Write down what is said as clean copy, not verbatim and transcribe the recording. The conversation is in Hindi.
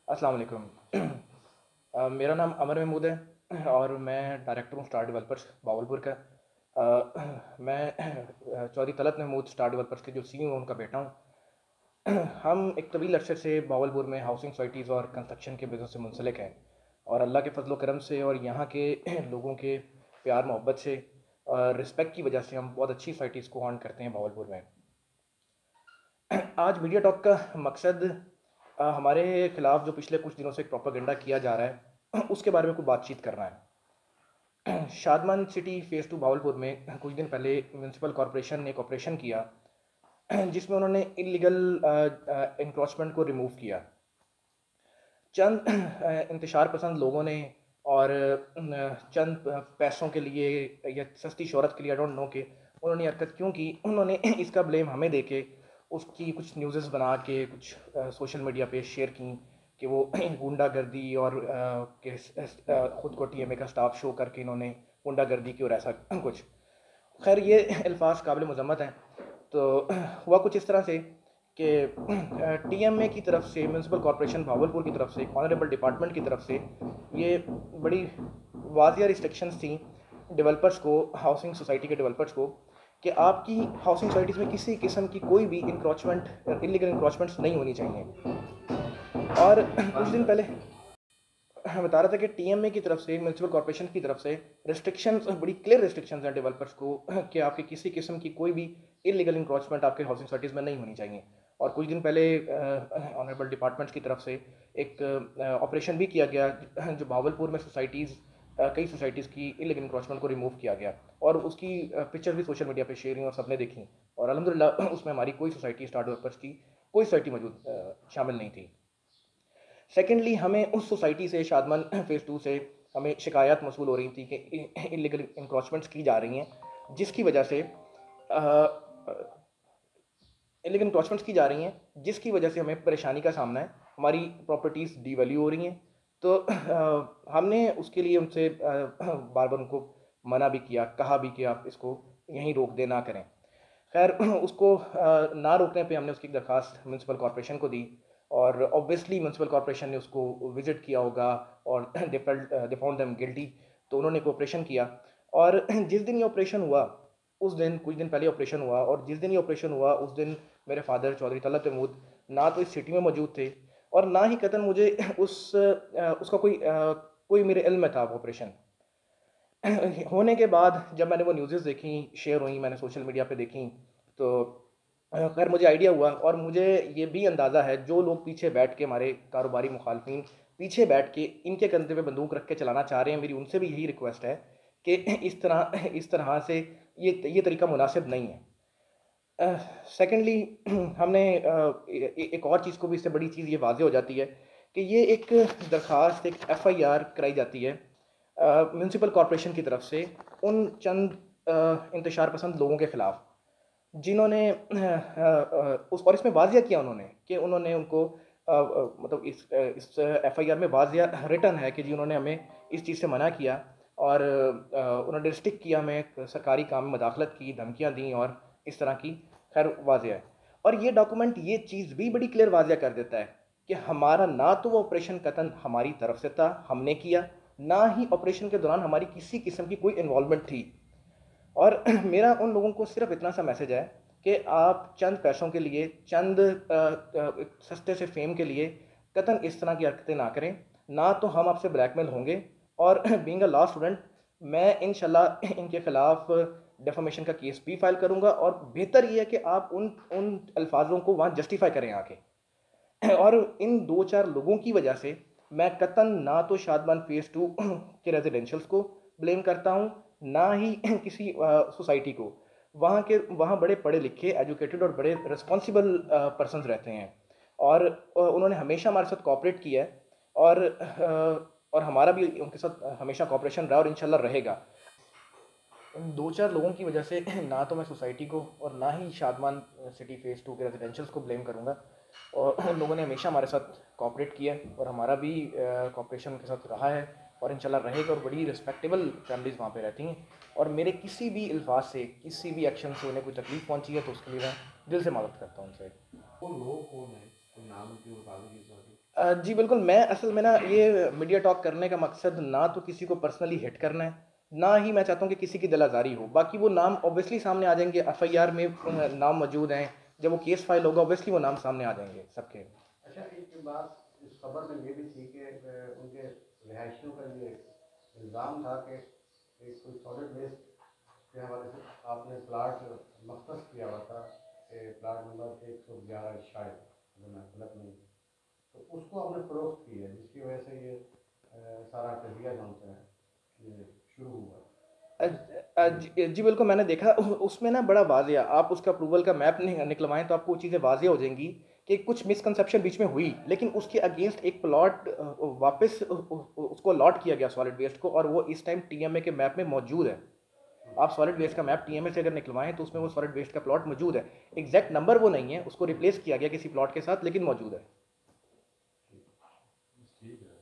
अस्सलाम वालेकुम। मेरा नाम अमर महमूद है और मैं डायरेक्टर हूँ स्टार डेवलपर्स बावलपुर का। मैं चौधरी तलत महमूद स्टार डेवलपर्स के जो सीईओ हैं उनका बेटा हूँ। हम एक तवील अरसे से बावलपुर में हाउसिंग सोसाइटीज़ और कंस्ट्रक्शन के बिज़नेस से मुंसलिक हैं और अल्लाह के फजल करम से और यहाँ के लोगों के प्यार मोहब्बत से और रिस्पेक्ट की वजह से हम बहुत अच्छी सोसाइटीज़ को ऑन करते हैं बावलपुर में। आज मीडिया टॉक का मकसद हमारे खिलाफ जो पिछले कुछ दिनों से एक प्रोपेगेंडा किया जा रहा है उसके बारे में कोई बातचीत करना है। शादमान सिटी फ़ेज़ 2 भावलपुर में कुछ दिन पहले म्यूनसिपल कॉरपोरेशन ने एक ऑपरेशन किया जिसमें उन्होंने इल्लीगल इंक्रोचमेंट को रिमूव किया। चंद इंतशार पसंद लोगों ने और चंद पैसों के लिए या सस्ती शोहरत के लिए आई डोंट नो कि उन्होंने हरकत क्यों की। उन्होंने इसका ब्लेम हमें दे के उसकी कुछ न्यूज़ बना के कुछ सोशल मीडिया पे शेयर की कि वो गुंडागर्दी और ख़ुद को टीएमए का स्टाफ शो करके इन्होंने गुंडागर्दी की और ऐसा कुछ। खैर ये अल्फाज काबिल मज़म्मत हैं। तो हुआ कुछ इस तरह से कि टीएमए की तरफ से म्यूनसिपल कॉरपोरेशन भावलपुर की तरफ से ऑनरेबल डिपार्टमेंट की तरफ से ये बड़ी वाज़िया रिस्ट्रिक्शंस थी डेवलपर्स को, हाउसिंग सोसाइटी के डेवलपर्स को, कि आपकी हाउसिंग सोसाइटीज़ में किसी किस्म की कोई भी इंक्रोचमेंट इलीगल इंक्रोचमेंट्स नहीं होनी चाहिए। और कुछ दिन पहले बता रहा था कि टीएमए की तरफ से म्यूनसिपल कॉरपोरेशन की तरफ से रिस्ट्रिक्शंस, बड़ी क्लियर रिस्ट्रिक्शंस हैं डेवलपर्स को कि आपके किसी किस्म की कोई भी इलीगल इंक्रोचमेंट आपके हाउसिंग सोसाइटीज़ में नहीं होनी चाहिए। और कुछ दिन पहले ऑनरेबल डिपार्टमेंट्स की तरफ से एक ऑपरेशन भी किया गया जो भावलपुर में सोसाइटीज़, कई सोसाइटीज़ की इलीगल इंक्रोचमेंट को रिमूव किया गया और उसकी पिक्चर भी सोशल मीडिया पे शेयर हुई और सबने देखी और अल्हम्दुलिल्लाह उसमें हमारी कोई सोसाइटी, स्टार डेवलपर्स की कोई सोसाइटी मौजूद शामिल नहीं थी। सेकेंडली, हमें उस सोसाइटी से शादमान फ़ेज़ 2 से हमें शिकायत मौसूल हो रही थी कि इलीगल इंक्रोचमेंट्स की जा रही हैं जिसकी वजह से इलीगल इंक्रोचमेंट्स की जा रही हैं जिसकी वजह से हमें परेशानी का सामना है, हमारी प्रॉपर्टीज़ डीवैल्यू हो रही हैं। तो हमने उसके लिए उनसे बार बार उनको मना भी किया, कहा भी कि आप इसको यहीं रोक दें, ना करें। खैर उसको ना रोकने पे हमने उसकी दरख्वास्त म्यूनसिपल कॉरपोरेशन को दी और ऑब्वियसली म्यूनसिपल कॉरपोरेशन ने उसको विज़िट किया होगा और दे फाउंड देम गिल्टी, तो उन्होंने एक ऑपरेशन किया। और जिस दिन ये ऑपरेशन हुआ, उस दिन कुछ दिन पहले ऑपरेशन हुआ और जिस दिन ये ऑपरेशन हुआ उस दिन मेरे फादर चौधरी तलत महमूद ना तो इस सिटी में मौजूद थे और ना ही कतन मुझे उसका कोई मेरे इल्म में था वो ऑपरेशन। होने के बाद जब मैंने वो न्यूज़ेस देखी, शेयर हुई, मैंने सोशल मीडिया पे देखी, तो खैर मुझे आइडिया हुआ और मुझे ये भी अंदाज़ा है जो लोग पीछे बैठ के, हमारे कारोबारी मुखालफिन पीछे बैठ के इनके कंधे पे बंदूक रख के चलाना चाह रहे हैं, मेरी उनसे भी यही रिक्वेस्ट है कि इस तरह से ये तरीका मुनासिब नहीं है। सेकेंडली हमने एक और चीज़ को भी, इससे बड़ी चीज़ ये वाज़ेह हो जाती है कि ये एक दरख्वास्त, एक एफआईआर कराई जाती है म्यूनसिपल कॉरपोरेशन की तरफ से उन चंद इंतशार पसंद लोगों के ख़िलाफ़ जिन्होंने उस और इसमें वाज़िया किया उन्होंने कि उन्होंने उनको मतलब इस एफआईआर में वाज़िया रिटन है कि जी उन्होंने हमें इस चीज़ से मना किया और उन्होंने रिस्ट्रिक्ट किया, हमें सरकारी काम में मदाखलत की, धमकियाँ दी और इस तरह की। खैर वाज़िया है और ये डॉक्यूमेंट ये चीज़ भी बड़ी क्लियर वाज़िया कर देता है कि हमारा ना तो वो ऑपरेशन कतन हमारी तरफ से था, हमने किया, ना ही ऑपरेशन के दौरान हमारी किसी किस्म की कोई इन्वॉल्वमेंट थी। और मेरा उन लोगों को सिर्फ इतना सा मैसेज है कि आप चंद पैसों के लिए, चंद सस्ते से फेम के लिए कतन इस तरह की हरकतें ना करें। ना तो हम आपसे ब्लैकमेल होंगे और बीइंग अ लॉ स्टूडेंट मैं इंशाल्लाह इनके खिलाफ डेफामेशन का केस भी फाइल करूंगा और बेहतर ये है कि आप उन उन अल्फाजों को वहाँ जस्टिफाई करें आके। और इन दो चार लोगों की वजह से मैं कतन ना तो शादमान फ़ेज़ 2 के रेजिडेंशियल्स को ब्लेम करता हूँ, ना ही किसी सोसाइटी को। वहाँ बड़े पढ़े लिखे, एजुकेटेड और बड़े रिस्पॉन्सिबल पर्सन्स रहते हैं और उन्होंने हमेशा हमारे साथ कोऑपरेट किया है और हमारा भी उनके साथ हमेशा कोऑपरेशन रहा और इंशाल्लाह रहेगा। उन दो चार लोगों की वजह से ना तो मैं सोसाइटी को और ना ही शादमान सिटी फ़ेज़ 2 के रेजिडेंशियल्स को ब्लेम करूँगा। और उन लोगों ने हमेशा हमारे साथ कोऑपरेट किया है और हमारा भी कोऑपरेशन उनके साथ रहा है और इंशाल्लाह रहेगा और बड़ी रिस्पेक्टेबल फैमिलीज़ वहाँ पे रहती हैं और मेरे किसी भी अल्फाज से, किसी भी एक्शन से उन्हें कोई तकलीफ़ पहुँची है तो उसके लिए मैं दिल से मदद करता हूँ उनसे। वो लोग कौन है? नाम के मुताबिक ही तो जी बिल्कुल, मैं असल में ना ये मीडिया टॉक करने का मकसद ना तो किसी को पर्सनली हिट करना है, ना ही मैं चाहता हूँ कि किसी की दिल आज़ारी हो। बाकी वो नाम ऑब्वियसली सामने आ जाएँगे, एफआईआर में नाम मौजूद हैं, जब वो केस फाइल होगा ऑब्वियसली वो नाम सामने आ जाएँगे सबके। अच्छा, एक बात इस खबर में ये भी थी कि उनके रिहायशियों का ये इल्ज़ाम था कि एक कोई सॉलिड वेस्ट के हवाले से आपने प्लाट मख्तस किया हुआ था, प्लाट नंबर 111 शायद, अगर मैं गलत नहीं, तो उसको आपने फ़रोख्त की है, जिसकी वजह से ये सारा तजिया जो है ये शुरू हुआ। अ इस जी। जी बिल्कुल, मैंने देखा उसमें ना बड़ा वाज़िया आप उसका अप्रूवल का मैप निकलवाएँ तो आपको वो चीज़ें वाज़िया हो जाएँगी कि कुछ मिसकंसेप्शन बीच में हुई, लेकिन उसके अगेंस्ट एक प्लॉट वापस उसको अलॉट किया गया सॉलिड वेस्ट को और वो इस टाइम टीएमए के मैप में मौजूद है। आप सॉलिड वेस्ट का मैप टीएमए से अगर निकलवाएँ तो उसमें वो सॉलिड वेस्ट का प्लॉट मौजूद है। एग्ज़ैक्ट नंबर वो नहीं है, उसको रिप्लेस किया गया किसी प्लॉट के साथ लेकिन मौजूद है। ठीक है।